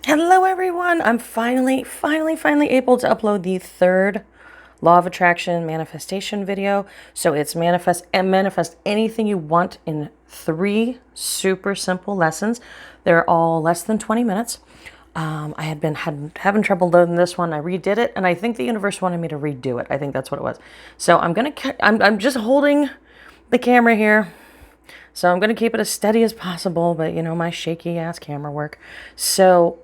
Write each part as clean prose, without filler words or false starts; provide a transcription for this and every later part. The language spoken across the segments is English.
Hello everyone! I'm finally able to upload the third Law of Attraction manifestation video. So it's manifest anything you want in 3 super simple lessons. They're all less than 20 minutes. I had been having trouble loading this one. I redid it, and I think the universe wanted me to redo it. I think that's what it was. So I'm just holding the camera here. So I'm gonna keep it as steady as possible, but you know, my shaky ass camera work. So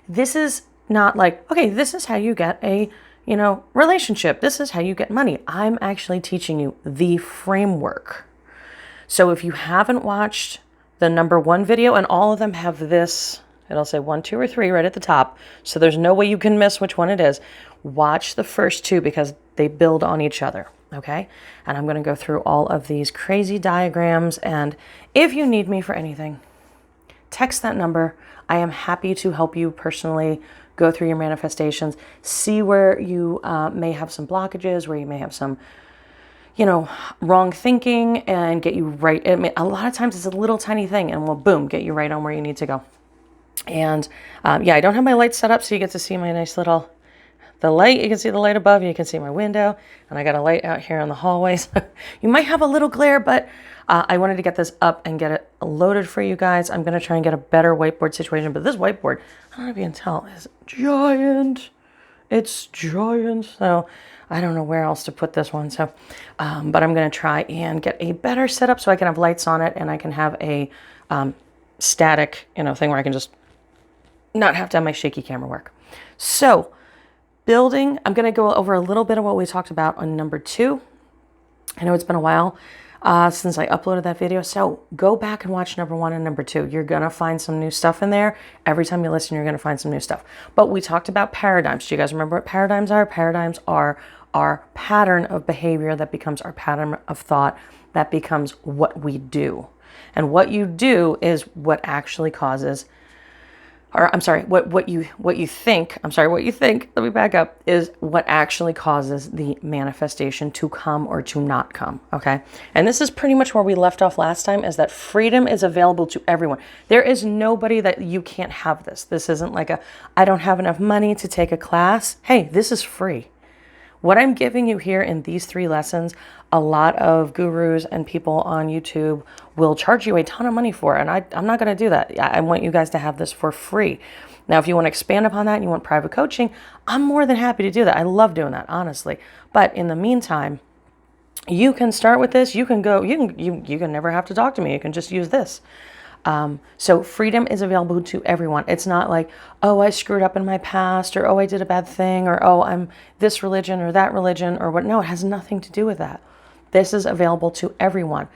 this is not like, okay, this is how you get a, relationship. This is how you get money. I'm actually teaching you the framework. So if you haven't watched the number 1 video, and all of them have this, it'll say 1, 2, or 3 right at the top. So there's no way you can miss which one it is. Watch the first 2 because they build on each other. Okay. And I'm going to go through all of these crazy diagrams. And if you need me for anything, text that number. I am happy to help you personally go through your manifestations, see where you may have some blockages, where you may have some, wrong thinking, and get you right. A lot of times it's a little tiny thing and we'll, boom, get you right on where you need to go. And yeah, I don't have my lights set up so you get to see my nice little, the light. You can see the light above, you can see my window, and I got a light out here in the hallways. You might have a little glare, but I wanted to get this up and get it loaded for you guys. I'm going to try and get a better whiteboard situation, but this whiteboard, I don't know if you can tell, is giant. It's giant. So I don't know where else to put this one. So, but I'm going to try and get a better setup so I can have lights on it and I can have a static, thing where I can just not have to have my shaky camera work. So building, I'm going to go over a little bit of what we talked about on number 2. I know it's been a while since I uploaded that video. So go back and watch number 1 and number 2. You're going to find some new stuff in there. Every time you listen, you're going to find some new stuff. But we talked about paradigms. Do you guys remember what paradigms are? Paradigms are our pattern of behavior that becomes our pattern of thought that becomes what we do. And what you do is what actually causes, or I'm sorry, what you think, let me back up, is what actually causes the manifestation to come or to not come, okay? And this is pretty much where we left off last time, is that freedom is available to everyone. There is nobody that you can't have this. This isn't like I don't have enough money to take a class. Hey, this is free. What I'm giving you here in these 3 lessons, a lot of gurus and people on YouTube will charge you a ton of money for, and I'm not going to do that. I want you guys to have this for free. Now, if you want to expand upon that and you want private coaching, I'm more than happy to do that. I love doing that, honestly. But in the meantime, you can start with this. You can go, you can never have to talk to me. You can just use this. So freedom is available to everyone. It's not like, oh, I screwed up in my past, or oh, I did a bad thing, or oh, I'm this religion or that religion or what. No, it has nothing to do with that. This is available to everyone.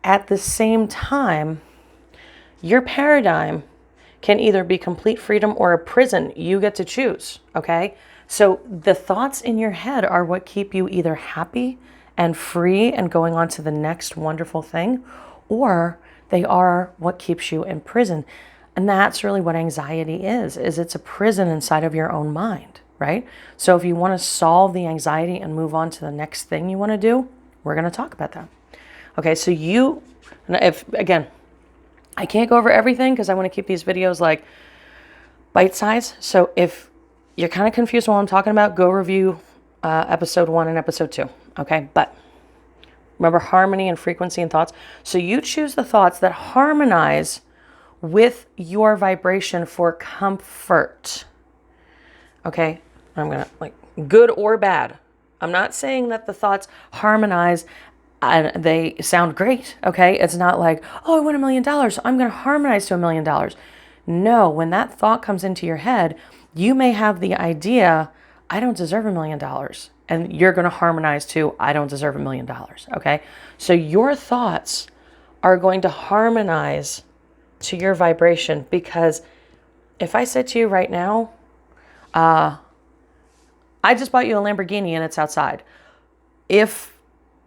At the same time, your paradigm can either be complete freedom or a prison. You get to choose, okay? So the thoughts in your head are what keep you either happy and free and going on to the next wonderful thing, or they are what keeps you in prison. And that's really what anxiety is it's a prison inside of your own mind, right? So if you want to solve the anxiety and move on to the next thing you want to do, we're going to talk about that. Okay, so again, I can't go over everything because I want to keep these videos like bite size. So if you're kind of confused on what I'm talking about, go review episode 1 and episode 2. Okay, but remember harmony and frequency and thoughts. So you choose the thoughts that harmonize with your vibration for comfort. Okay, I'm going to good or bad. I'm not saying that the thoughts harmonize and they sound great. Okay, it's not like, oh, I want $1 million, so I'm going to harmonize to $1 million. No, when that thought comes into your head, you may have the idea, I don't deserve $1 million. And you're going to harmonize to, I don't deserve $1 million. Okay. So your thoughts are going to harmonize to your vibration, because if I said to you right now, I just bought you a Lamborghini and it's outside. If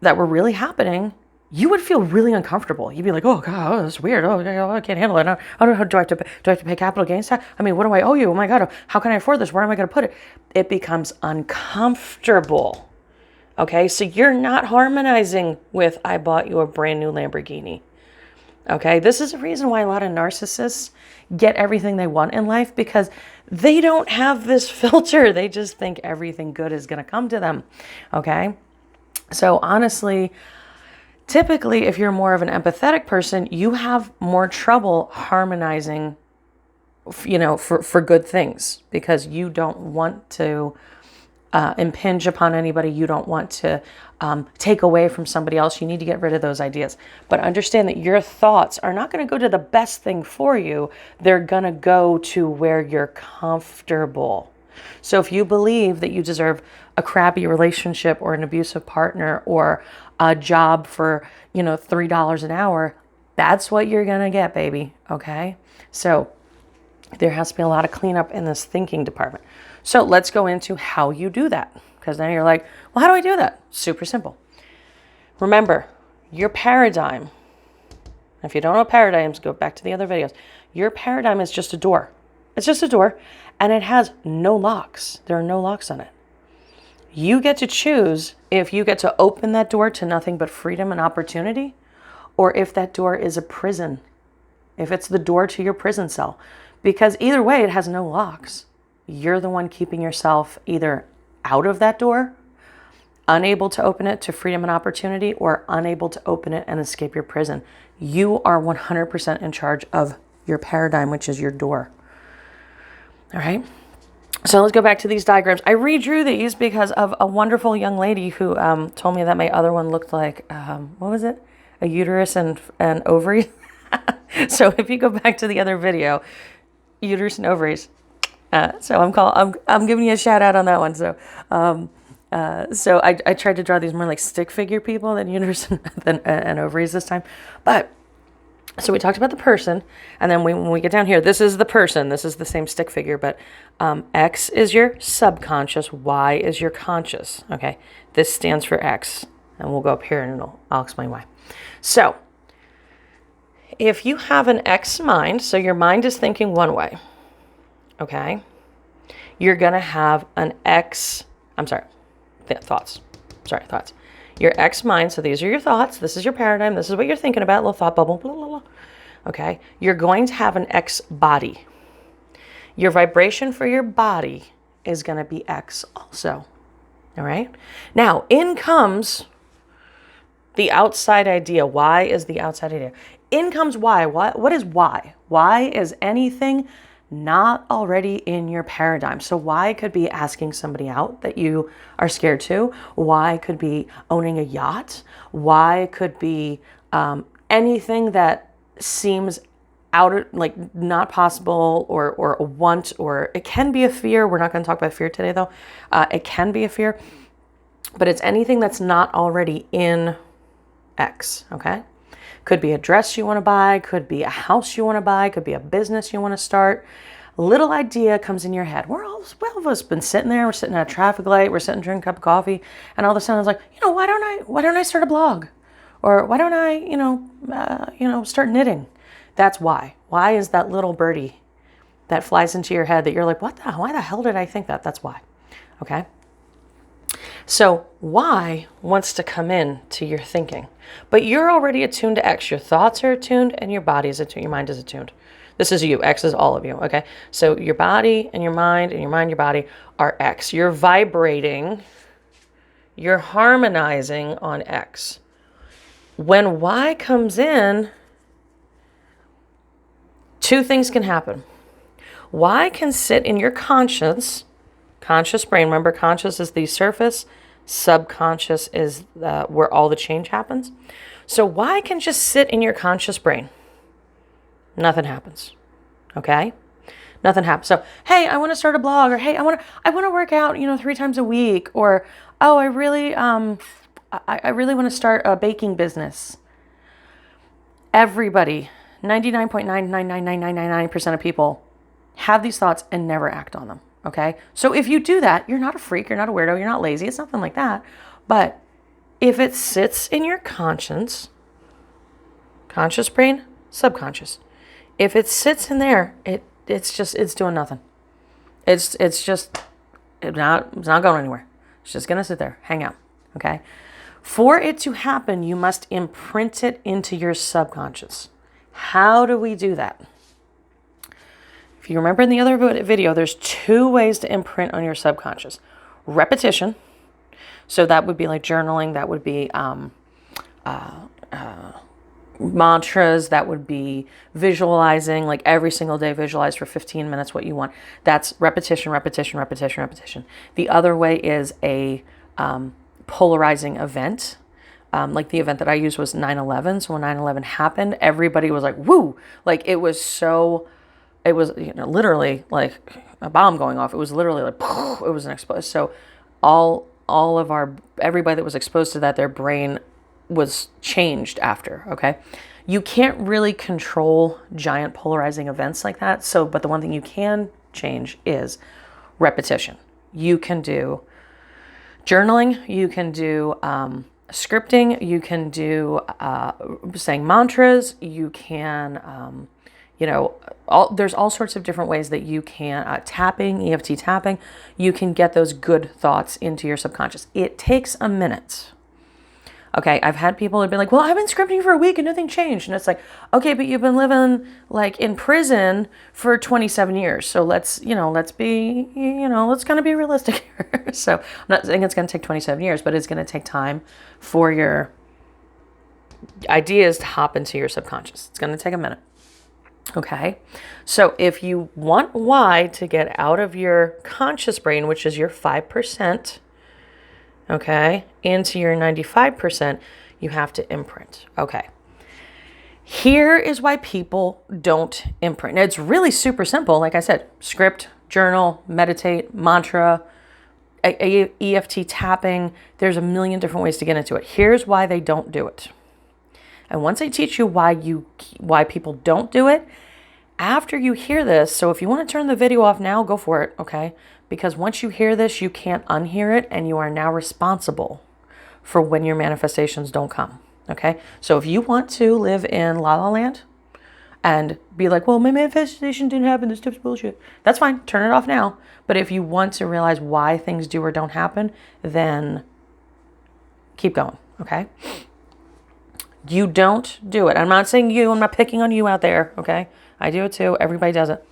that were really happening, you would feel really uncomfortable. You'd be like, oh God, oh, that's weird. Oh, I can't handle it. I don't know. Do I have to pay capital gains tax? I mean, what do I owe you? Oh my God, how can I afford this? Where am I going to put it? It becomes uncomfortable. Okay, so you're not harmonizing with, I bought you a brand new Lamborghini. Okay, this is the reason why a lot of narcissists get everything they want in life, because they don't have this filter. They just think everything good is going to come to them. Okay, so honestly, typically, if you're more of an empathetic person, you have more trouble harmonizing, for good things, because you don't want to impinge upon anybody. You don't want to take away from somebody else. You need to get rid of those ideas. But understand that your thoughts are not going to go to the best thing for you. They're going to go to where you're comfortable. So if you believe that you deserve a crappy relationship or an abusive partner or a job for, $3 an hour, that's what you're going to get, baby. Okay? So there has to be a lot of cleanup in this thinking department. So let's go into how you do that. Because now you're like, well, how do I do that? Super simple. Remember, your paradigm, if you don't know paradigms, go back to the other videos. Your paradigm is just a door. It's just a door, and it has no locks. There are no locks on it. You get to choose if you get to open that door to nothing but freedom and opportunity, or if that door is a prison, if it's the door to your prison cell. Because either way, it has no locks. You're the one keeping yourself either out of that door, unable to open it to freedom and opportunity, or unable to open it and escape your prison. You are 100% in charge of your paradigm, which is your door. All right. So let's go back to these diagrams. I redrew these because of a wonderful young lady who told me that my other one looked like, what was it? A uterus and ovaries. So if you go back to the other video, uterus and ovaries. So I'm giving you a shout out on that one. So I tried to draw these more like stick figure people than uterus and ovaries this time. But so we talked about the person, and then when we get down here, this is the person. This is the same stick figure, but X is your subconscious, Y is your conscious. Okay, this stands for X, and we'll go up here and I'll explain why. So if you have an X mind, so your mind is thinking one way, okay, you're gonna have an X. Thoughts. Your X mind, so these are your thoughts. This is your paradigm. This is what you're thinking about, little thought bubble, blah, blah, blah. Okay. You're going to have an X body. Your vibration for your body is going to be X also. All right. Now, in comes the outside idea. Y is the outside idea. In comes Y. What is Y? Y is anything not already in your paradigm. So Y could be asking somebody out that you are scared to. Y could be owning a yacht. Y could be anything that seems like not possible, or a want, or it can be a fear. We're not going to talk about fear today though. It can be a fear, but it's anything that's not already in X. Okay. Could be a dress you want to buy, could be a house you want to buy, could be a business you want to start. A little idea comes in your head. All of us been sitting there, we're sitting at a traffic light, we're sitting drinking a cup of coffee, and all of a sudden it's like, why don't I start a blog? Or why don't I, start knitting? That's why. Why is that little birdie that flies into your head that you're like, why the hell did I think that? That's why. Okay. So Y wants to come in to your thinking, but you're already attuned to X. Your thoughts are attuned and your body is attuned. Your mind is attuned. This is you. X is all of you. Okay. So your body and your mind, your body are X. You're vibrating. You're harmonizing on X. When Y comes in, two things can happen. Y can sit in your conscious brain. Remember, conscious is the surface. Subconscious is where all the change happens. So Y can just sit in your conscious brain. Nothing happens. Okay? Nothing happens. So, hey, I want to start a blog, or hey, I want to work out, 3 times a week, or oh, I really want to start a baking business. Everybody, 99.9999999% of people have these thoughts and never act on them. Okay. So if you do that, you're not a freak, you're not a weirdo, you're not lazy. It's nothing like that. But if it sits in your conscious brain, subconscious, if it sits in there, it's doing nothing. It's not going anywhere. It's just going to sit there, hang out. Okay. For it to happen, you must imprint it into your subconscious. How do we do that? If you remember in the other video, there's 2 ways to imprint on your subconscious. Repetition. So that would be like journaling. That would be mantras. That would be visualizing, like every single day, visualize for 15 minutes what you want. That's repetition, repetition, repetition, repetition. The other way is a polarizing event. Like the event that I used was 9/11. So when 9/11 happened, everybody was like, woo, like it was literally like a bomb going off. It was literally like, it was an explosion. So all of everybody that was exposed to that, their brain was changed after. Okay. You can't really control giant polarizing events like that. So, but the one thing you can change is repetition. You can do journaling. You can do, scripting. You can do, saying mantras. You can, there's all sorts of different ways that you can, tapping, EFT tapping, you can get those good thoughts into your subconscious. It takes a minute. Okay, I've had people who've been like, well, I've been scripting for a week and nothing changed. And it's like, okay, but you've been living like in prison for 27 years. So let's kind of be realistic here. So I'm not saying it's going to take 27 years, but it's going to take time for your ideas to hop into your subconscious. It's going to take a minute. Okay, so if you want why to get out of your conscious brain, which is your 5%, okay, into your 95%, you have to imprint. Okay, here is why people don't imprint. Now, it's really super simple. Like I said, script, journal, meditate, mantra, EFT tapping. There's a million different ways to get into it. Here's why they don't do it. And once I teach you why people don't do it, after you hear this, so if you want to turn the video off now, go for it, okay? Because once you hear this, you can't unhear it, and you are now responsible for when your manifestations don't come, okay? So if you want to live in La La Land and be like, well, my manifestation didn't happen, this stuff's bullshit, that's fine, turn it off now. But if you want to realize why things do or don't happen, then keep going, okay? You don't do it. I'm not saying you. I'm not picking on you out there, okay? I do it too. Everybody does it.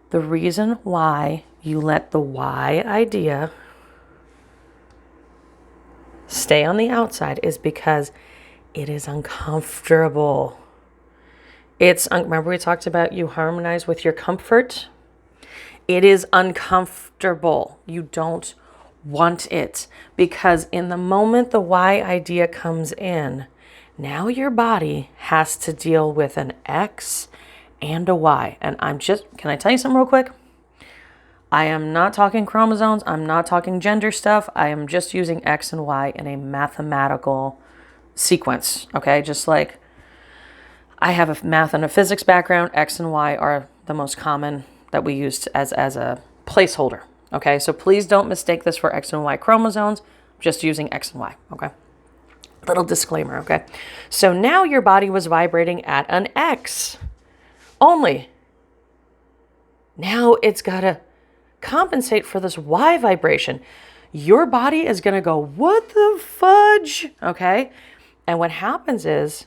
The reason why you let the why idea stay on the outside is because it is uncomfortable. Remember we talked about you harmonize with your comfort? It is uncomfortable. You don't want it because in the moment the why idea comes in, now your body has to deal with an X and a Y. And can I tell you something real quick? I am not talking chromosomes. I'm not talking gender stuff. I am just using X and Y in a mathematical sequence. Okay. Just like I have a math and a physics background, X and Y are the most common that we use as a placeholder. Okay. So please don't mistake this for X and Y chromosomes. I'm just using X and Y. Okay. Little disclaimer, okay? So now your body was vibrating at an X only. Now it's got to compensate for this Y vibration. Your body is going to go, what the fudge? Okay? And what happens is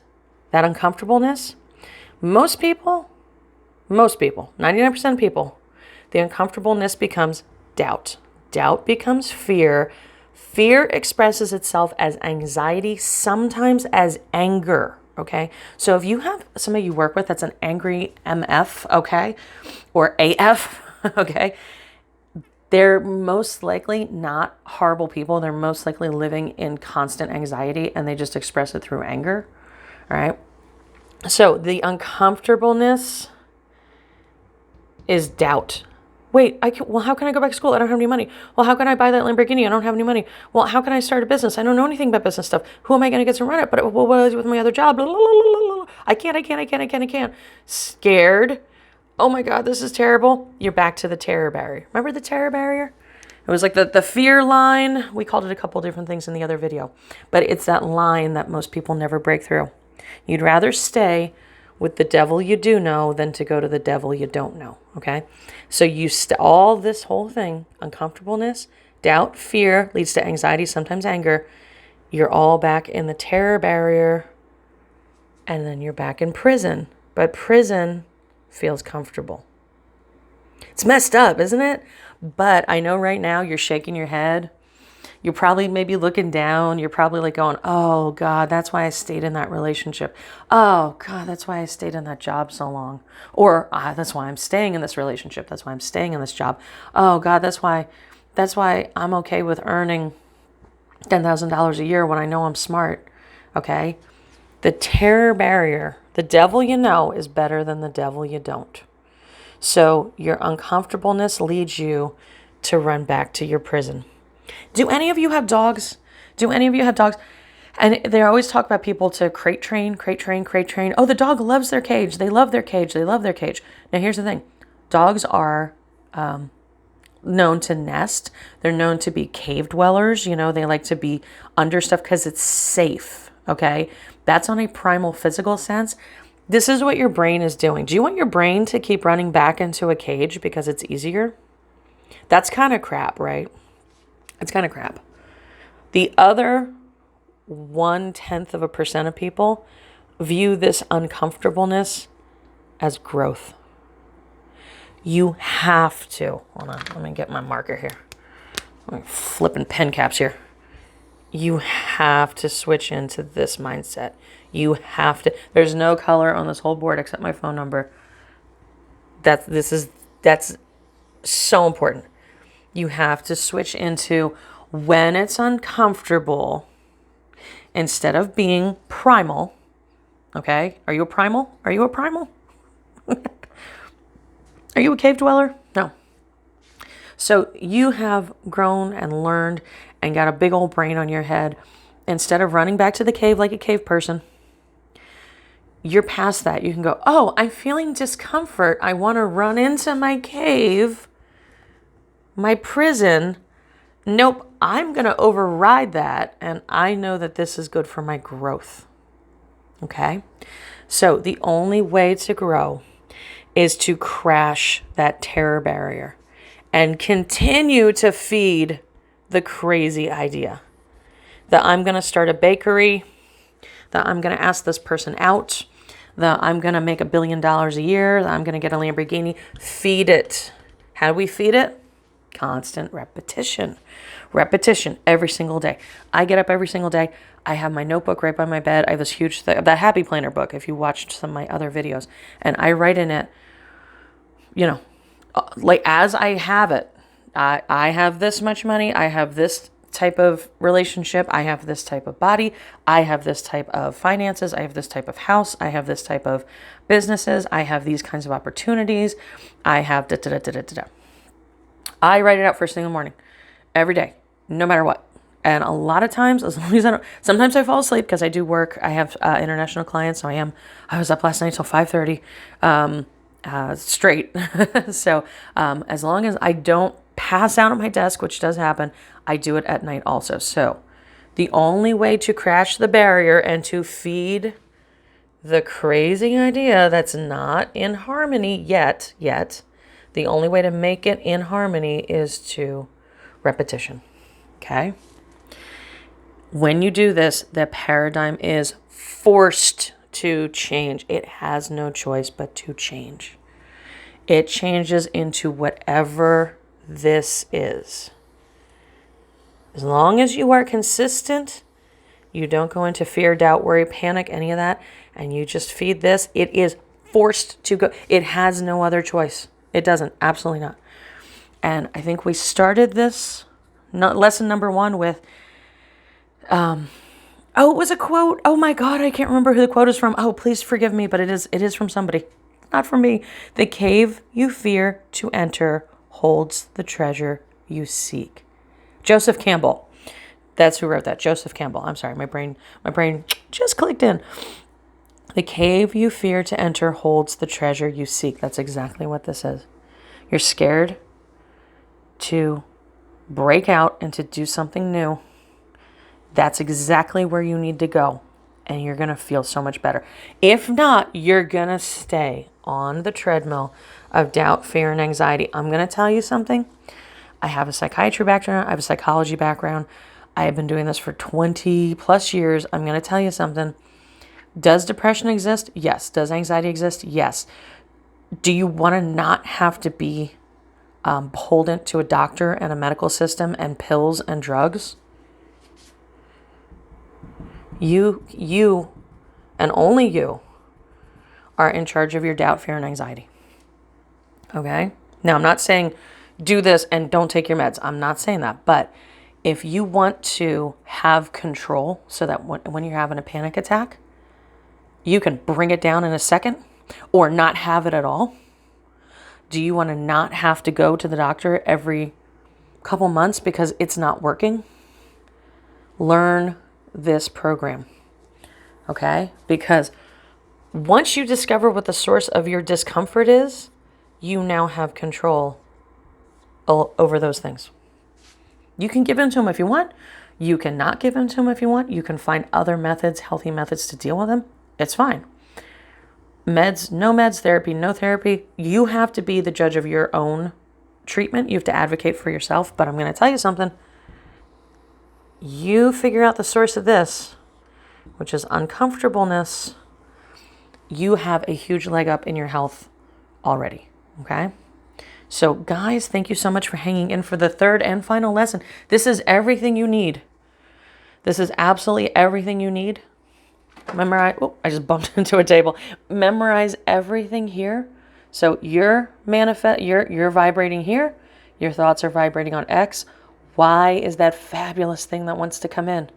that uncomfortableness, most people, 99% of people, the uncomfortableness becomes doubt. Doubt becomes fear. Fear expresses itself as anxiety, sometimes as anger, okay? So if you have somebody you work with that's an angry MF, okay, or AF, okay, they're most likely not horrible people. They're most likely living in constant anxiety and they just express it through anger, all right? So the uncomfortableness is doubt. Wait, how can I go back to school? I don't have any money. Well, how can I buy that Lamborghini? I don't have any money. Well, how can I start a business? I don't know anything about business stuff. Who am I going to get to run it? But what do I do with my other job? Blah, blah, blah, blah, blah. I can't. Scared. Oh my God, this is terrible. You're back to the terror barrier. Remember the terror barrier? It was like the fear line. We called it a couple different things in the other video. But it's that line that most people never break through. You'd rather stay with the devil you do know than to go to the devil you don't know, okay? So all this whole thing, uncomfortableness, doubt, fear, leads to anxiety, sometimes anger. You're all back in the terror barrier, and then you're back in prison but prison feels comfortable. It's messed up, isn't it? But I know right now you're shaking your head. You're probably maybe looking down. You're probably like going, oh God, that's why I stayed in that relationship. Oh God, that's why I stayed in that job so long. Or that's why I'm staying in this relationship. That's why I'm staying in this job. Oh God, that's why I'm okay with earning $10,000 a year when I know I'm smart. Okay. The terror barrier, the devil you know is better than the devil you don't. So your uncomfortableness leads you to run back to your prison. Do any of you have dogs? Do any of you have dogs? And they always talk about people to crate train, crate train, crate train. Oh, the dog loves their cage. They love their cage. They love their cage. Now, here's the thing. Dogs are known to nest. They're known to be cave dwellers. You know, they like to be under stuff because it's safe. Okay? That's on a primal physical sense. This is what your brain is doing. Do you want your brain to keep running back into a cage because it's easier? That's kind of crap, right? It's kind of crap. The other 0.1% of people view this uncomfortableness as growth. You have to. Hold on, let me get my marker here. I'm flipping pen caps here. You have to switch into this mindset. You have to. There's no color on this whole board except my phone number. That's so important. You have to switch into when it's uncomfortable instead of being primal. Okay? Are you a primal? Are you a primal? Are you a cave dweller? No. So you have grown and learned and got a big old brain on your head. Instead of running back to the cave like a cave person, you're past that. You can go, oh, I'm feeling discomfort. I want to run into my cave, my prison. Nope, I'm going to override that. And I know that this is good for my growth. Okay? So the only way to grow is to crash that terror barrier and continue to feed the crazy idea that I'm going to start a bakery, that I'm going to ask this person out, that I'm going to make $1 billion a year, that I'm going to get a Lamborghini. Feed it. How do we feed it? Constant repetition. Repetition every single day. I get up every single day. I have my notebook right by my bed. I have this huge, that Happy Planner book, if you watched some of my other videos. And I write in it, you know, like as I have it. I have this much money. I have this type of relationship. I have this type of body. I have this type of finances. I have this type of house. I have this type of businesses. I have these kinds of opportunities. I have da da da da da da. I write it out first thing in the morning, every day, no matter what. And a lot of times, as long as I don't, sometimes I fall asleep because I do work. I have international clients, so I was up last night till 5:30 straight. So as long as I don't pass out at my desk, which does happen, I do it at night also. So the only way to crash the barrier and to feed the crazy idea that's not in harmony yet, the only way to make it in harmony is to repetition. Okay? When you do this, the paradigm is forced to change. It has no choice but to change. It changes into whatever this is. As long as you are consistent, you don't go into fear, doubt, worry, panic, any of that, and you just feed this, it is forced to go. It has no other choice. It doesn't. Absolutely not. And I think we started this lesson number 1 with, it was a quote. Oh my God, I can't remember who the quote is from. Oh, please forgive me, but it is from somebody. Not from me. The cave you fear to enter holds the treasure you seek. Joseph Campbell. That's who wrote that. Joseph Campbell. I'm sorry. My brain just clicked in. The cave you fear to enter holds the treasure you seek. That's exactly what this is. You're scared to break out and to do something new. That's exactly where you need to go. And you're going to feel so much better. If not, you're going to stay on the treadmill of doubt, fear, and anxiety. I'm going to tell you something. I have a psychiatry background. I have a psychology background. I have been doing this for 20 plus years. I'm going to tell you something. Does depression exist? Yes. Does anxiety exist? Yes. Do you want to not have to be beholden to a doctor and a medical system and pills and drugs? You, and only you, are in charge of your doubt, fear, and anxiety. Okay? Now, I'm not saying do this and don't take your meds. I'm not saying that. But if you want to have control so that when you're having a panic attack, you can bring it down in a second or not have it at all. Do you want to not have to go to the doctor every couple months because it's not working? Learn this program. Okay? Because once you discover what the source of your discomfort is, you now have control over those things. You can give in to them if you want. You can not give in to them if you want. You can find other methods, healthy methods to deal with them. It's fine. Meds, no meds, therapy, no therapy. You have to be the judge of your own treatment. You have to advocate for yourself. But I'm going to tell you something. You figure out the source of this, which is uncomfortableness. You have a huge leg up in your health already. Okay? So guys, thank you so much for hanging in for the third and final lesson. This is everything you need. This is absolutely everything you need. Memorize. Oh, I just bumped into a table. Memorize everything here. So you're vibrating here. Your thoughts are vibrating on X. Y is that fabulous thing that wants to come in.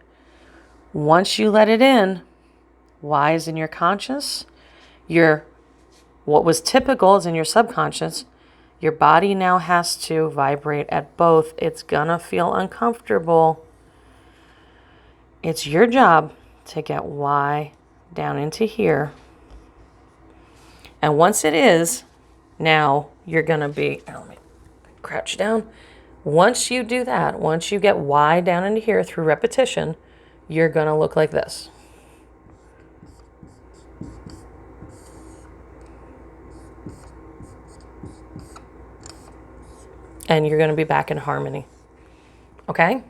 Once you let it in, Y is in your conscious. What was typical is in your subconscious. Your body now has to vibrate at both. It's gonna feel uncomfortable. It's your job to get Y down into here. And once it is, now you're gonna be, let me crouch down. Once you do that, once you get Y down into here through repetition, you're gonna look like this. And you're going to be back in harmony. Okay?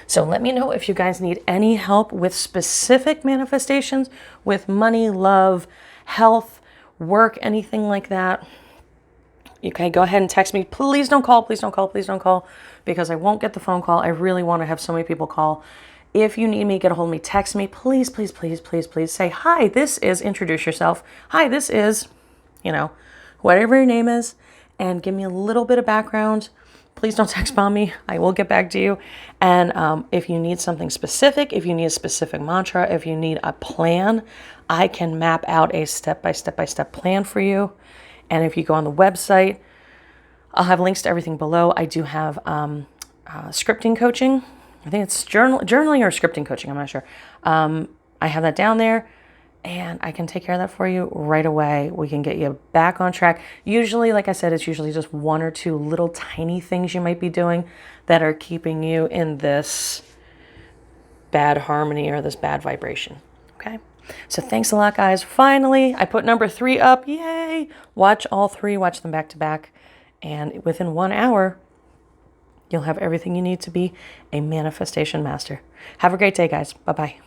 So let me know if you guys need any help with specific manifestations, with money, love, health, work, anything like that. Okay, go ahead and text me. Please don't call, please don't call, please don't call, because I won't get the phone call. I really want to have so many people call. If you need me, get a hold of me, text me. Please, please, please, please, please say, hi, this is, introduce yourself. Hi, this is, whatever your name is, and give me a little bit of background. Please don't text bomb me. I will get back to you. And if you need something specific, if you need a specific mantra, if you need a plan, I can map out a step-by-step plan for you. And if you go on the website, I'll have links to everything below. I do have scripting coaching. I think it's journaling or scripting coaching. I'm not sure. I have that down there. And I can take care of that for you right away. We can get you back on track. Usually, like I said, it's usually just one or two little tiny things you might be doing that are keeping you in this bad harmony or this bad vibration. Okay? So thanks a lot, guys. Finally, I put number 3 up. Yay! Watch all 3. Watch them back to back. And within 1 hour, you'll have everything you need to be a manifestation master. Have a great day, guys. Bye-bye.